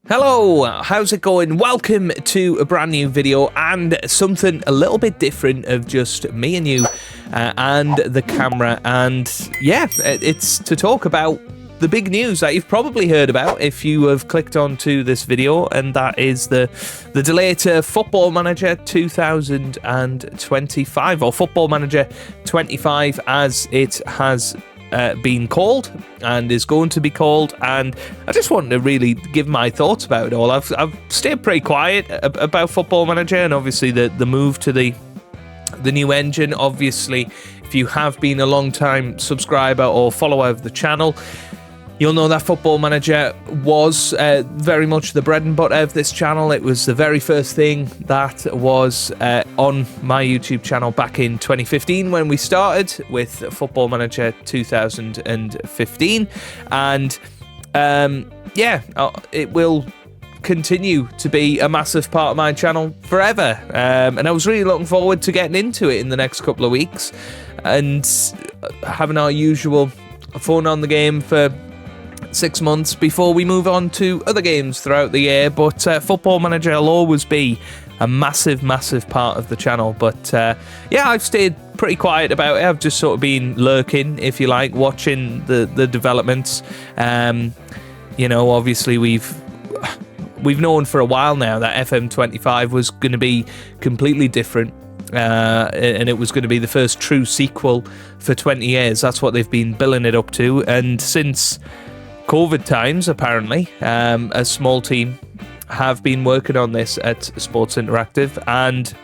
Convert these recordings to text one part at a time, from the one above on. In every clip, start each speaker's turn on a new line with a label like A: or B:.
A: Hello, how's it going? Welcome to a brand new video and something a little bit different of just me and you and the camera. And yeah, it's to talk about the big news that you've probably heard about if you have clicked onto this video, and that is the delay to Football Manager 2025, or Football Manager 25 as it has been called and is going to be called. And I just wanted to really give my thoughts about it all. I've stayed pretty quiet about Football Manager, and obviously the move to the new engine. Obviously, if you have been a long time subscriber or follower of the channel, you'll know that Football Manager was very much the bread and butter of this channel. It was the very first thing that was on my YouTube channel back in 2015 when we started with Football Manager 2015. And it will continue to be a massive part of my channel forever. And I was really looking forward to getting into it in the next couple of weeks and having our usual fun on the game for 6 months before we move on to other games throughout the year. But Football Manager will always be a massive part of the channel. But I've stayed pretty quiet about it. I've just sort of been lurking, if you like, watching the developments. Obviously we've known for a while now that FM25 was going to be completely different. And it was going to be the first true sequel for 20 years. That's what they've been billing it up to. And since COVID times, apparently, a small team have been working on this at Sports Interactive, and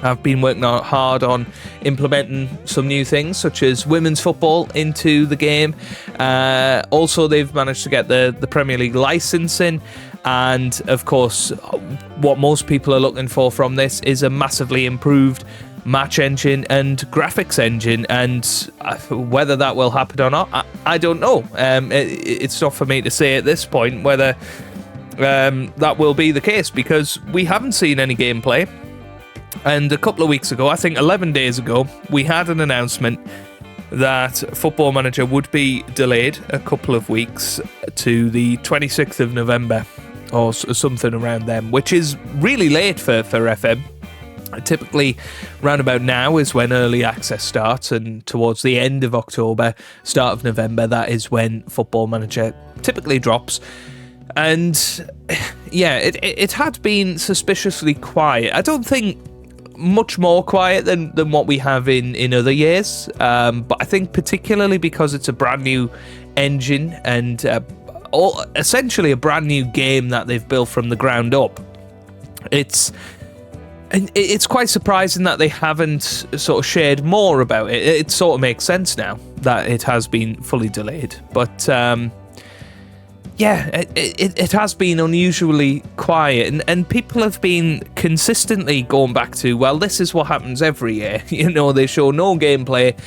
A: I've been working hard on implementing some new things, such as women's football into the game. Also, they've managed to get the Premier League licensing, and of course, what most people are looking for from this is a massively improved match engine and graphics engine, and whether that will happen or not, I don't know. It's not for me to say at this point whether that will be the case, because we haven't seen any gameplay. And a couple of weeks ago, I think 11 days ago, we had an announcement that Football Manager would be delayed a couple of weeks to the 26th of November or something around then, which is really late for FM. Typically, round about now is when early access starts, and towards the end of October, start of November, that is when Football Manager typically drops. And yeah, it had been suspiciously quiet. I don't think much more quiet than what we have in other years, but I think particularly because it's a brand new engine and essentially a brand new game that they've built from the ground up. It's quite surprising that they haven't sort of shared more about it. It sort of makes sense now that it has been fully delayed. But it has been unusually quiet, and people have been consistently going back to, well, this is what happens every year. They show no gameplay,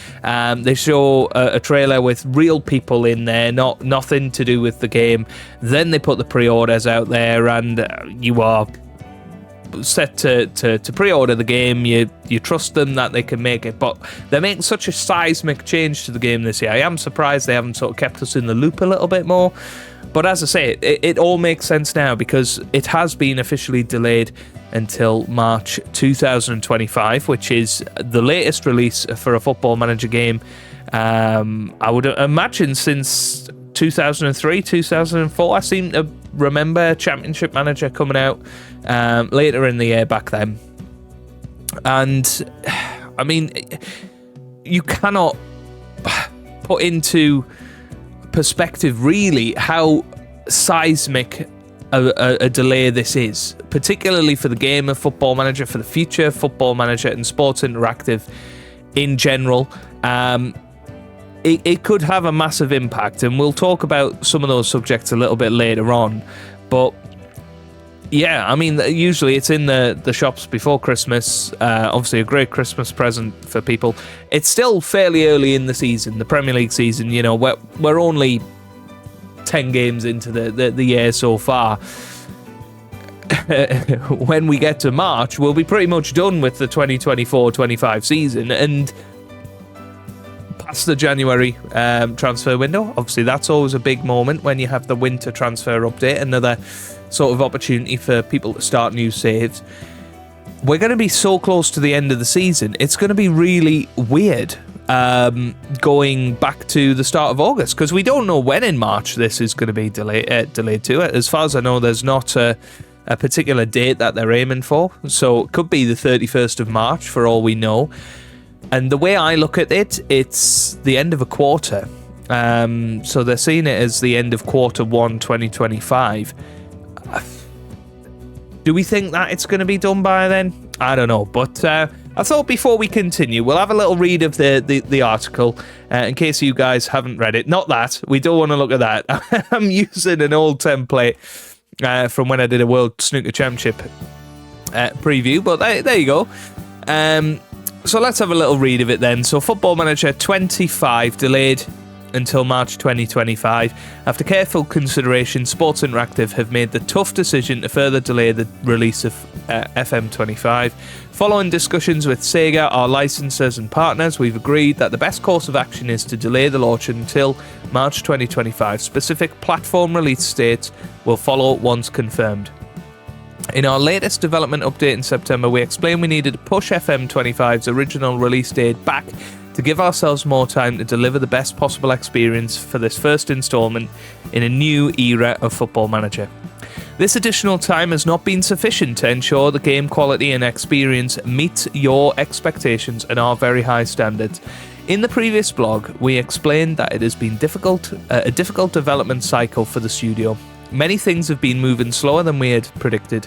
A: they show a trailer with real people in there, nothing to do with the game. Then they put the pre-orders out there, and you are set to pre-order the game. You trust them that they can make it, but they're making such a seismic change to the game this year. I am surprised they haven't sort of kept us in the loop a little bit more. But as I say, it all makes sense now, because it has been officially delayed until March 2025, which is the latest release for a Football Manager game, I would imagine, since 2003, 2004. I seem to remember Championship Manager coming out later in the year back then. And, I mean, you cannot put into perspective, really, how seismic a delay this is, particularly for the game of Football Manager, for the future Football Manager and Sports Interactive in general. It could have a massive impact, and we'll talk about some of those subjects a little bit later on. But yeah, I mean, usually it's in the shops before Christmas. Obviously a great Christmas present for people. It's still fairly early in the season, the Premier League season. We're only 10 games into the year so far. When we get to March, we'll be pretty much done with the 2024-25 season, and past the January transfer window. Obviously, that's always a big moment when you have the winter transfer update, another sort of opportunity for people to start new saves. We're going to be so close to the end of the season. It's going to be really weird going back to the start of August, because we don't know when in March this is going to be delayed to. As far as I know, there's not a particular date that they're aiming for, so it could be the 31st of March for all we know. And the way I look at it, it's the end of a quarter, so they're seeing it as the end of quarter 1 2025. Do we think that it's going to be done by then? I don't know, but I thought before we continue, we'll have a little read of the article in case you guys haven't read it. Not that. We don't want to look at that. I'm using an old template from when I did a World Snooker Championship preview, but there you go. So let's have a little read of it then. So Football Manager 25 delayed until March 2025. After careful consideration, Sports Interactive have made the tough decision to further delay the release of FM25. Following discussions with Sega, our licensors and partners, we've agreed that the best course of action is to delay the launch until March 2025. Specific platform release dates will follow once confirmed. In our latest development update in September, we explained we needed to push FM25's original release date back to give ourselves more time to deliver the best possible experience for this first installment in a new era of Football Manager. This additional time has not been sufficient to ensure the game quality and experience meets your expectations and our very high standards. In the previous blog, we explained that it has been a difficult development cycle for the studio. Many things have been moving slower than we had predicted,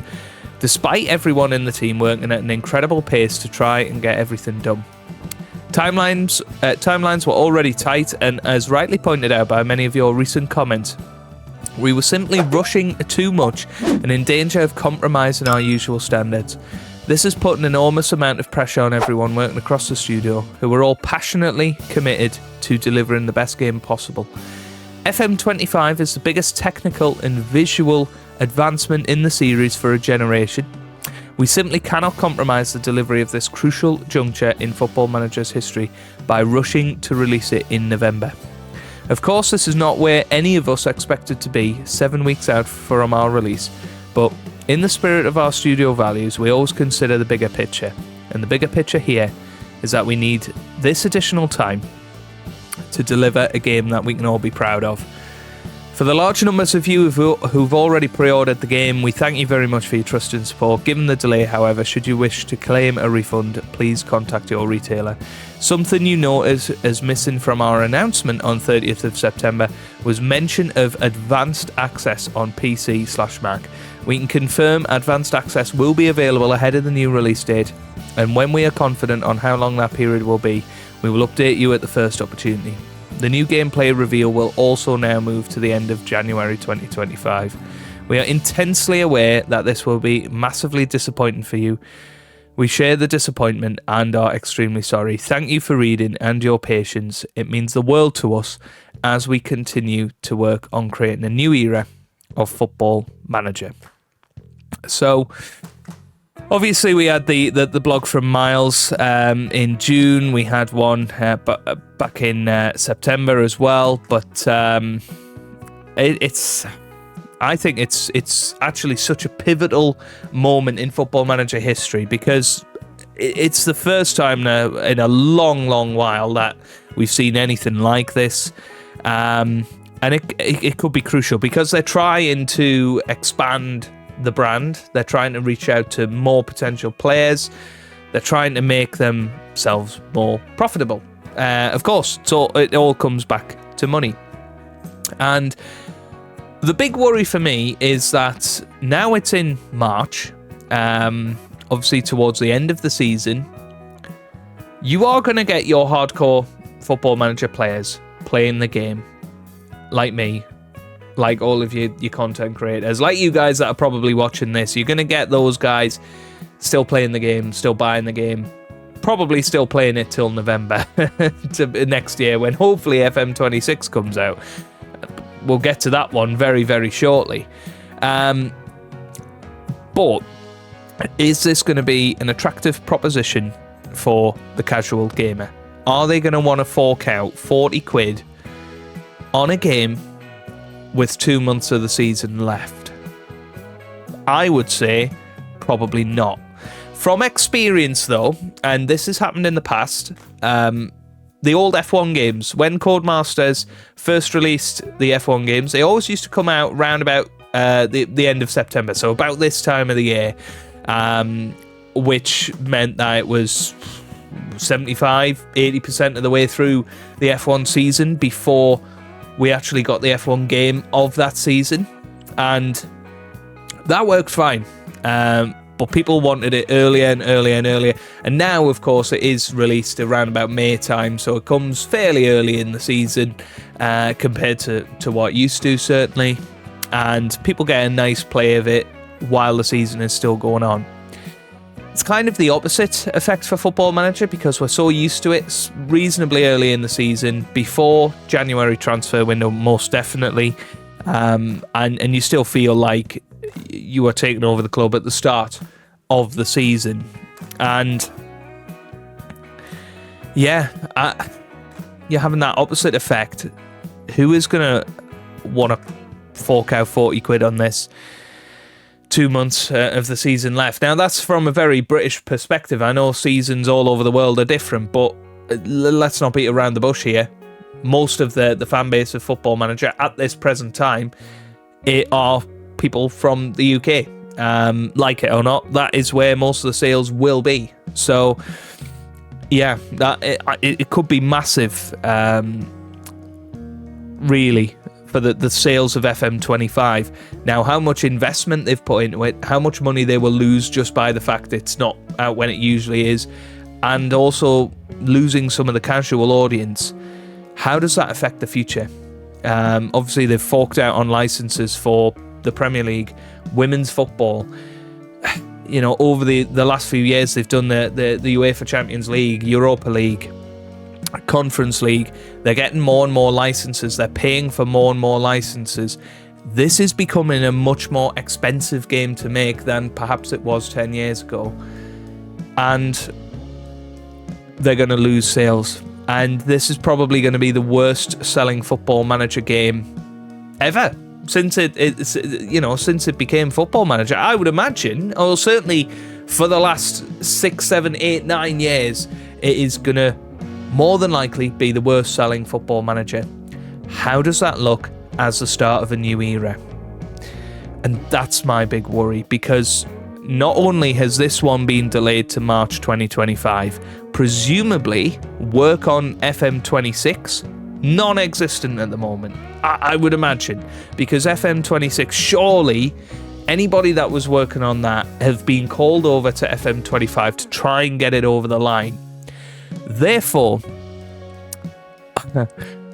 A: despite everyone in the team working at an incredible pace to try and get everything done. Timelines were already tight, and as rightly pointed out by many of your recent comments, we were simply rushing too much and in danger of compromising our usual standards. This has put an enormous amount of pressure on everyone working across the studio, who are all passionately committed to delivering the best game possible. FM25 is the biggest technical and visual advancement in the series for a generation. We simply cannot compromise the delivery of this crucial juncture in Football Manager's history by rushing to release it in November. Of course, this is not where any of us expected to be 7 weeks out from our release, but in the spirit of our studio values, we always consider the bigger picture. And the bigger picture here is that we need this additional time to deliver a game that we can all be proud of. For the large numbers of you who've already pre-ordered the game, we thank you very much for your trust and support. Given the delay, however, should you wish to claim a refund, please contact your retailer. Something you notice as missing from our announcement on 30th of September was mention of advanced access on PC/Mac. We can confirm advanced access will be available ahead of the new release date, and when we are confident on how long that period will be, we will update you at the first opportunity. The new gameplay reveal will also now move to the end of January 2025. We are intensely aware that this will be massively disappointing for you. We share the disappointment and are extremely sorry. Thank you for reading and your patience. It means the world to us as we continue to work on creating a new era of Football Manager. So, obviously, we had the blog from Miles in June. We had one back in September as well. But I think it's actually such a pivotal moment in Football Manager history, because it's the first time now in a long, long while that we've seen anything like this. And it could be crucial because they're trying to expand the brand. They're trying to reach out to more potential players. They're trying to make themselves more profitable. Of course, so it all comes back to money. And the big worry for me is that now it's in March, obviously towards the end of the season, you are going to get your hardcore Football Manager players playing the game, like me, like all of your content creators, like you guys that are probably watching this. You're going to get those guys still playing the game, still buying the game, probably still playing it till November to next year when hopefully FM26 comes out. We'll get to that one very, very shortly. But is this going to be an attractive proposition for the casual gamer? Are they going to want to fork out 40 quid on a game with 2 months of the season left? I would say probably not. From experience, though, and this has happened in the past, the old F1 games, when Codemasters first released the F1 games, they always used to come out round about the end of September, so about this time of the year, which meant that it was 75-80% of the way through the F1 season before we actually got the F1 game of that season, and that worked fine. But people wanted it earlier and earlier and earlier, and now, of course, it is released around about May time, so it comes fairly early in the season compared to what it used to, certainly, and people get a nice play of it while the season is still going on. It's kind of the opposite effect for Football Manager because we're so used to it reasonably early in the season, before January transfer window, most definitely, and you still feel like you are taking over the club at the start of the season. And yeah, you're having that opposite effect. Who is going to want to fork out 40 quid on this? 2 months of the season left. Now, that's from a very British perspective. I know seasons all over the world are different, but let's not beat around the bush here. Most of the fan base of Football Manager at this present time are people from the UK. Like it or not, that is where most of the sales will be. So, yeah, that it could be massive, really, for the sales of FM25. Now, how much investment they've put into it, how much money they will lose just by the fact it's not out when it usually is, and also losing some of the casual audience. How does that affect the future? Obviously, they've forked out on licenses for the Premier League, women's football. You know, over the last few years, they've done the UEFA Champions League, Europa League, Conference League. They're getting more and more licenses. They're paying for more and more licenses. This is becoming a much more expensive game to make than perhaps it was 10 years ago. And they're going to lose sales. And this is probably going to be the worst selling Football Manager game ever since since it became Football Manager. I would imagine, or certainly for the last 6, 7, 8, 9 years, it is going to more than likely be the worst selling Football Manager. How does that look as the start of a new era? And that's my big worry, because not only has this one been delayed to March 2025, presumably work on FM26, non-existent at the moment, I would imagine, because FM26, surely anybody that was working on that have been called over to FM25 to try and get it over the line. Therefore,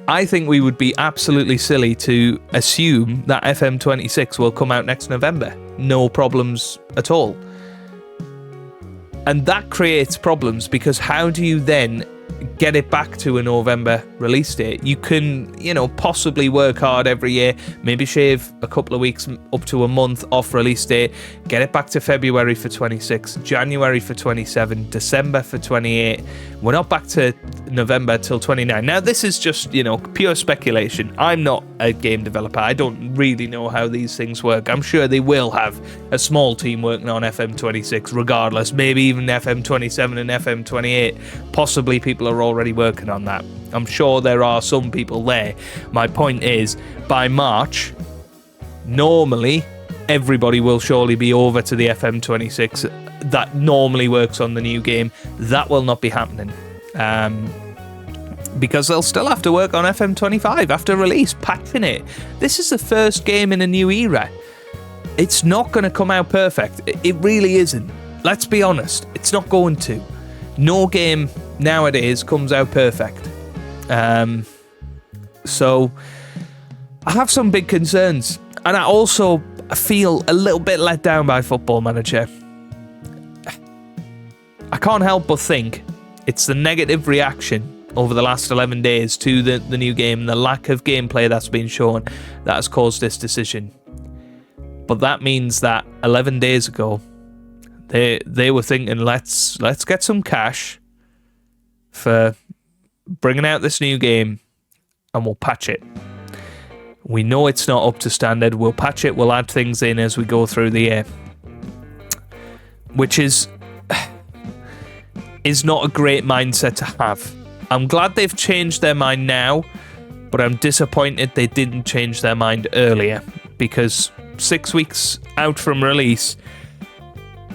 A: I think we would be absolutely silly to assume that FM26 will come out next November. No problems at all. And that creates problems, because how do you then get it back to a November release date? You can, possibly work hard every year, maybe shave a couple of weeks up to a month off release date, get it back to February for 26, January for 27, December for 28. We're not back to November till 29. Now, this is just, pure speculation. I'm not a game developer. I don't really know how these things work. I'm sure they will have a small team working on FM26 regardless, maybe even FM27 and FM28. Possibly people are already working on that. I'm sure there are some people there. My point is, by March, normally everybody will surely be over to the FM26 that normally works on the new game. That will not be happening, because they'll still have to work on FM25 after release, patching it. This is the first game in a new era. It's not going to come out perfect. It really isn't. Let's be honest. It's not going to. No game nowadays comes out perfect. So I have some big concerns, and I also feel a little bit let down by Football Manager. I can't help but think it's the negative reaction over the last 11 days to the new game, the lack of gameplay that's been shown, that has caused this decision. But that means that 11 days ago, they were thinking, let's get some cash for bringing out this new game, and we'll patch it. We know it's not up to standard. We'll patch it. We'll add things in as we go through the year. Which is not a great mindset to have. I'm glad they've changed their mind now, but I'm disappointed they didn't change their mind earlier, because 6 weeks out from release,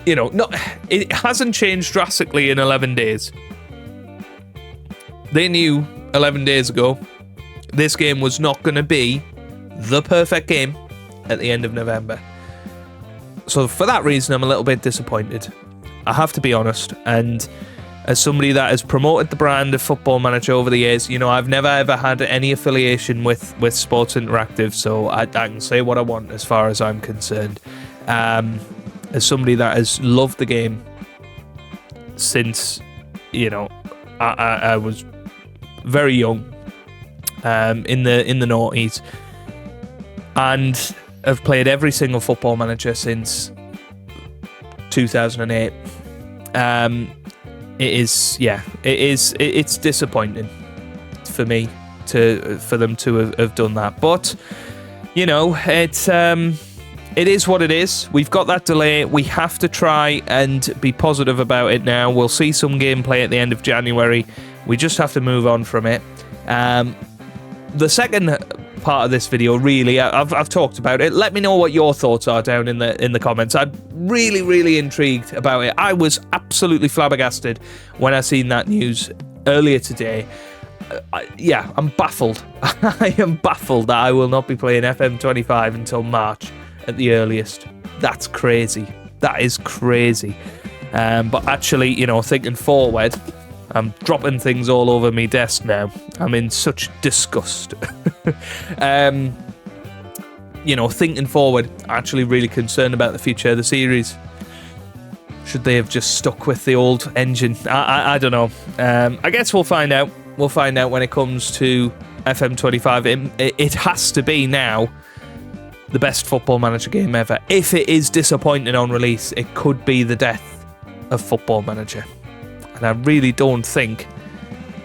A: it hasn't changed drastically in 11 days. They knew 11 days ago this game was not going to be the perfect game at the end of November. So for that reason, I'm a little bit disappointed. I have to be honest. And as somebody that has promoted the brand of Football Manager over the years, I've never ever had any affiliation with Sports Interactive, so I can say what I want as far as I'm concerned. As somebody that has loved the game since, I was very young, in the noughties, and have played every single Football Manager since 2008. It's disappointing for me for them to have done that, but it is what it is. We've got that delay. We have to try and be positive about it now. We'll see some gameplay at the end of January. We just have to move on from it. The second part of this video, really, I've talked about it. Let me know what your thoughts are down in the comments. I'm really intrigued about it. I was absolutely flabbergasted when I seen that news earlier today. I'm baffled. I am baffled that I will not be playing FM25 until March at the earliest. That's crazy. That is crazy. But actually, thinking forward, I'm dropping things all over my desk now. I'm in such disgust. Thinking forward, actually really concerned about the future of the series. Should they have just stuck with the old engine? I don't know. I guess we'll find out. We'll find out when it comes to FM25. It has to be now the best Football Manager game ever. If it is disappointing on release, it could be the death of Football Manager. And I really don't think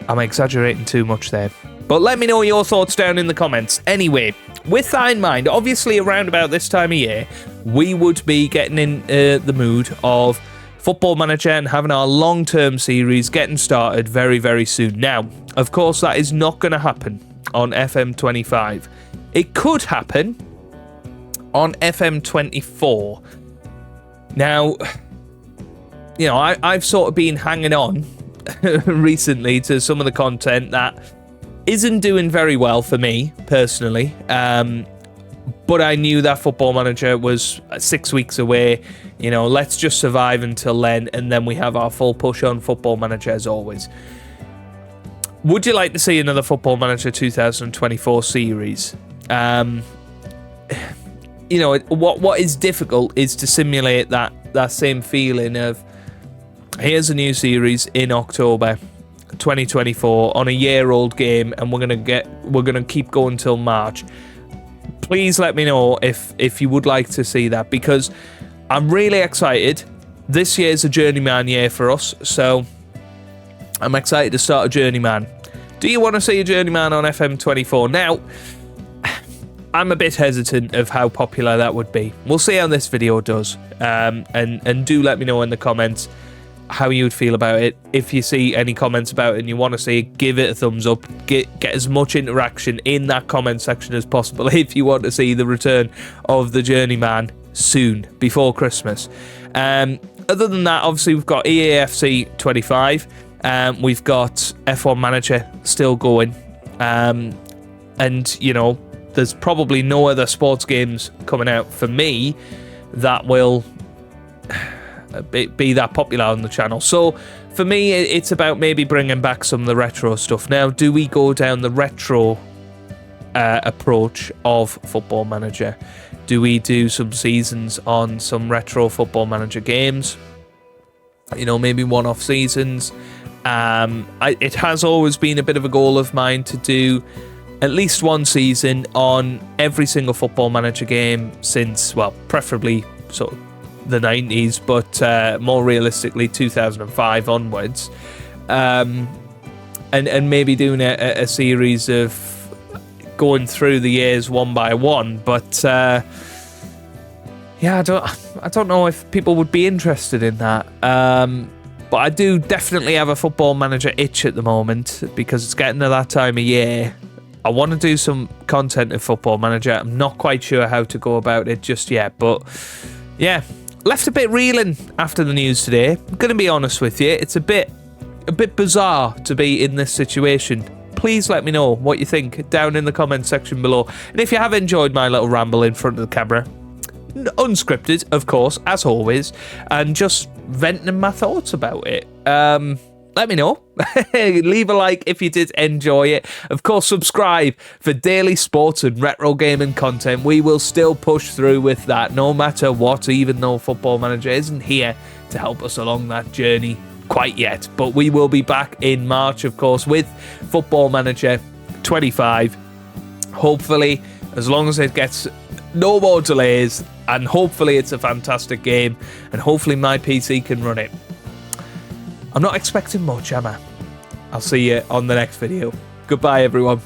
A: I'm exaggerating too much there. But let me know your thoughts down in the comments. Anyway, with that in mind, obviously around about this time of year, we would be getting in the mood of Football Manager and having our long-term series getting started very, very soon. Now, of course, that is not going to happen on FM25. It could happen on FM24. Now, I've sort of been hanging on recently to some of the content that isn't doing very well for me personally. But I knew that Football Manager was 6 weeks away. Let's just survive until then, and then we have our full push on Football Manager as always. Would you like to see another Football Manager 2024 series? What is difficult is to simulate that same feeling of, here's a new series in October 2024 on a year-old game, and we're gonna keep going till March. Please let me know if you would like to see that, because I'm really excited. This year's a journeyman year for us, so I'm excited to start a journeyman. Do you want to see a journeyman on FM24? Now, I'm a bit hesitant of how popular that would be. We'll see how this video does, and do let me know in the comments how you would feel about it. If you see any comments about it and you want to see it, give it a thumbs up. Get as much interaction in that comment section as possible if you want to see the return of the journeyman soon, before Christmas. Other than that, obviously we've got EAFC 25, we've got F1 Manager still going, and there's probably no other sports games coming out for me that will be that popular on the channel. So for me, it's about maybe bringing back some of the retro stuff. Now, do we go down the retro approach of Football Manager? Do we do some seasons on some retro Football Manager games? Maybe one-off seasons. It has always been a bit of a goal of mine to do at least one season on every single Football Manager game since, well, preferably sort of the 90s, but more realistically 2005 onwards, and maybe doing a series of going through the years one by one, but yeah, I don't know if people would be interested in that. But I do definitely have a Football Manager itch at the moment because it's getting to that time of year. I want to do some content in Football Manager. I'm not quite sure how to go about it just yet, but yeah, left a bit reeling after the news today. I'm going to be honest with you. It's a bit bizarre to be in this situation. Please let me know what you think down in the comment section below. And if you have enjoyed my little ramble in front of the camera, unscripted, of course, as always, and just venting my thoughts about it, let me know. Leave a like if you did enjoy it. Of course, subscribe for daily sports and retro gaming content. We will still push through with that no matter what, even though Football Manager isn't here to help us along that journey quite yet. But we will be back in March, of course, with Football Manager 25. Hopefully, as long as it gets no more delays, and hopefully it's a fantastic game, and hopefully my PC can run it. I'm not expecting much, am I? I'll see you on the next video. Goodbye, everyone.